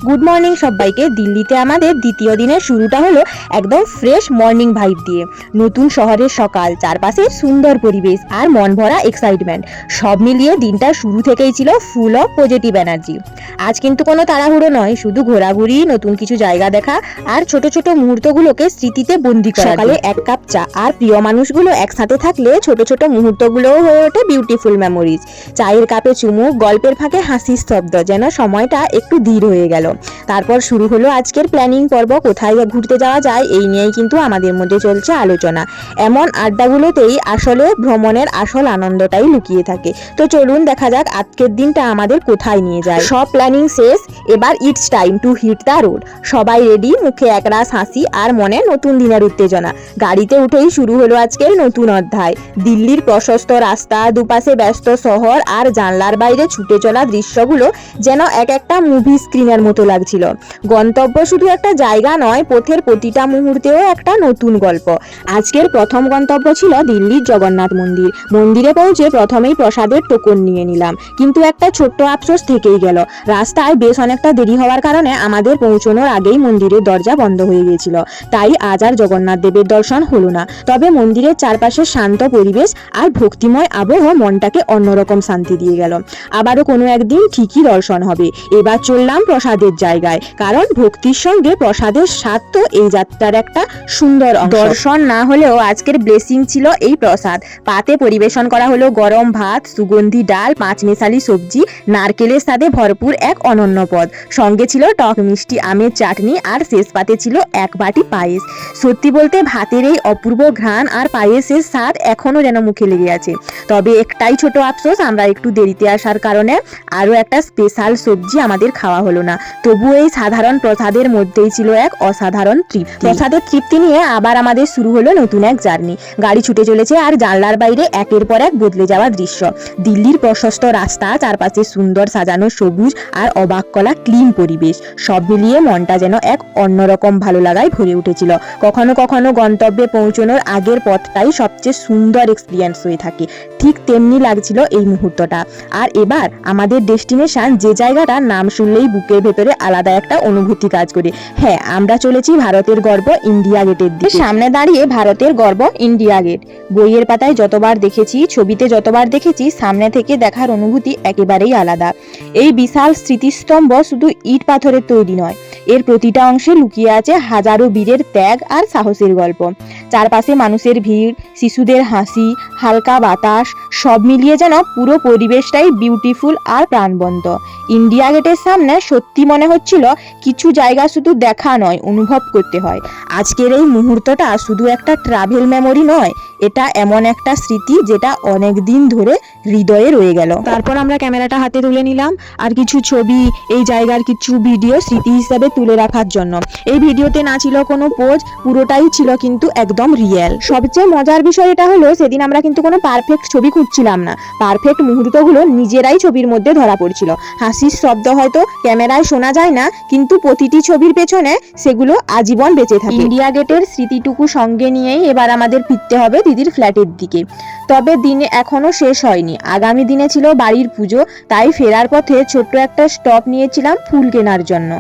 Good morning সবাইকে। দিল্লিতে আমাদের দ্বিতীয় দিনের শুরুটা হলো একদম ফ্রেশ মর্নিং ভাইব দিয়ে। নতুন শহরের সকাল, চারপাশে সুন্দর পরিবেশ আর মন ভরা এক্সাইটমেন্ট, সব মিলিয়ে দিনটা শুরু থেকেই ছিল ফুল অফ পজিটিভ এনার্জি। আজ কিন্তু কোনো তাড়াহুড়ো নয়, শুধু ঘোরাঘুরি, নতুন কিছু জায়গা দেখা আর ছোট ছোট মুহূর্তগুলোকে স্মৃতিতে বন্দি করা। সকালে এক কাপ চা আর প্রিয় মানুষগুলো একসাথে থাকলে ছোট ছোট মুহূর্তগুলোও হয়ে ওঠে বিউটিফুল মেমোরিজ। চায়ের কাপে চুমুক, গল্পের ফাঁকে হাসির শব্দ, যেন সময়টা একটু ধীর হয়ে গেল। তারপর শুরু হলো আজকের প্ল্যানিং পর্ব। কোথায় ঘুরতে যাওয়া যায় এই নিয়েই কিন্তু আমাদের মধ্যে চলছে আলোচনা। এমন আড্ডাগুলোতেই আসলে ভ্রমণের আসল আনন্দটাই লুকিয়ে থাকে। তো চলুন দেখা যাক আজকের দিনটা আমাদের কোথায় নিয়ে যায়। সব প্ল্যানিং শেষ, এবার it's time to hit the road. সবাই রেডি, মুখে একরাশ হাসি আর মনে নতুন দিনের উত্তেজনা। গাড়িতে উঠেই শুরু হলো আজকের নতুন অধ্যায়। দিল্লির প্রশস্ত রাস্তা, দুপাশে ব্যস্ত শহর আর জানলার বাইরে ছুটে চলা দৃশ্যগুলো যেন এক একটা মুভি স্ক্রিনের মতো লাগছিল। গন্তব্য শুধু একটা জায়গা নয়, পথের প্রতিটা মুহূর্তেও একটা নতুন গল্প। আজকের প্রথম গন্তব্য ছিল দিল্লির জগন্নাথ মন্দির। মন্দিরে পৌঁছে প্রথমেই প্রসাদের টোকন নিয়ে নিলাম, কিন্তু একটা ছোট্ট আফসোস থেকেই গেল। রাস্তায় বেশ অনেকটা দেরি হওয়ার কারণে আমাদের পৌঁছানোর আগেই মন্দিরের দরজা বন্ধ হয়ে গিয়েছিল। তাই আজ আর জগন্নাথ দেবের দর্শন হলো না। তবে মন্দিরের চারপাশে শান্ত পরিবেশ আর ভক্তিময় আবহ মনটাকে অন্যরকম শান্তি দিয়ে গেল। আবারও কোনো একদিন ঠিকই দর্শন হবে। এবার চললাম প্রসাদের জায়গায়, কারণ ভক্তির সঙ্গে প্রসাদের স্বাদ তো এই যাত্রার একটা সুন্দর অংশ। দর্শন না হলেও আজকের ব্লেসিং ছিল এই প্রসাদ। পাতে পরিবেশন করা হলো গরম ভাত, সুগন্ধি ডাল, পাঁচমেশালি সবজি, নারকেলের সাথে ভরপুর এক অনন্য পদ। সঙ্গে ছিল টক মিষ্টি আমের চাটনি আর শেষ পাতে ছিল এক বাটি পায়েস। সত্যি বলতে ভাতের এই অপূর্ব ঘ্রাণ আর পায়েসের স্বাদ এখনো যেন মুখে লেগে আছে। তবে একটাই ছোট আফসোস, আমরা একটু দেরিতে আসার কারণে আরও একটা স্পেশাল সবজি আমাদের খাওয়া হলো না। তবু এই সাধারণ প্রসাদের মধ্যেই ছিল এক অসাধারণ তৃপ্তি। প্রসাদের তৃপ্তি নিয়ে আবার আমাদের শুরু হলো নতুন এক জার্নি। গাড়ি ছুটে চলেছে আর জানলার বাইরে একের পর এক বদলে যাওয়া দৃশ্য। দিল্লির প্রশস্ত রাস্তা, চারপাশে সুন্দর সাজানো সবুজ আর অবাক করা ক্লিন পরিবেশ, সব মিলিয়ে মনটা যেন এক অন্যরকম ভালো লাগায় ভরে উঠেছিল। কখনো কখনো গন্তব্যে পৌঁছানোর আগের পথটাই সবচেয়ে সুন্দর এক্সপিরিয়েন্স হয়ে থাকে, ঠিক তেমনি লাগছিল এই মুহূর্তটা। আর এবার আমাদের ডেস্টিনেশন, যে জায়গাটার নাম শুনলেই বুকের ভেতরে আলাদা একটা অনুভূতি কাজ করে। হ্যাঁ, আমরা চলেছি ভারতের গর্ব ইন্ডিয়া গেটের দিকে। সামনে দাঁড়িয়ে ভারতের গর্ব ইন্ডিয়া গেট। বইয়ের পাতায় যতবার দেখেছি, ছবিতে যতবার দেখেছি, সামনে থেকে দেখার অনুভূতি একেবারেই আলাদা। এই বিশাল স্মৃতিস্তম্ভ শুধু ইট পাথরের তৈরি নয়, এর প্রতিটা অংশে লুকিয়ে আছে হাজারো বীরের ত্যাগ আর সাহসের গল্প। চারপাশে মানুষের ভিড়, শিশুদের হাসি, হালকা বাতাস, সব মিলিয়ে যেন পুরো পরিবেশটাই বিউটিফুল আর প্রাণবন্ত। ইন্ডিয়া গেটের সামনে সত্যি মনে হচ্ছিল কিছু জায়গা শুধু দেখা নয়, অনুভব করতে হয়। আজকের এই মুহূর্তটা শুধু একটা ট্রাভেল মেমোরি নয়, এটা এমন একটা স্মৃতি যেটা অনেক দিন ধরে হৃদয়ে রয়ে গেল। তারপর আমরা ক্যামেরাটা হাতে তুলে নিলাম আর কিছু ছবি, এই জায়গার কিছু ভিডিও স্মৃতি হিসাবে তুলে রাখার জন্য। এই ভিডিওতে না ছিল কোনো পোজ, পুরোটাই ছিল কিন্তু একদম রিয়েল। সবচেয়ে মজার বিষয় এটা হলো, সেদিন আমরা কিন্তু কোনো পারফেক্ট ছবি খুঁজছিলাম না। পারফেক্ট মুহূর্তগুলো নিজেরাই ছবির মধ্যে ধরা পড়ছিল। হাসির শব্দ হয়তো ক্যামেরায় শোনা যায় না, কিন্তু প্রতিটি ছবির পেছনে সেগুলো আজীবন বেঁচে থাকে। ইন্ডিয়া গেটের স্মৃতিটুকু সঙ্গে নিয়েই এবার আমাদের ফিরতে হবে দিদির ফ্ল্যাটের দিকে। তবে দিনে এখনো শেষ হয়নি, আগামী দিনে ছিল বাড়ির পুজো। তাই ফেরার পথে ছোট্ট একটা স্টপ নিয়েছিলাম ফুল কেনার জন্য।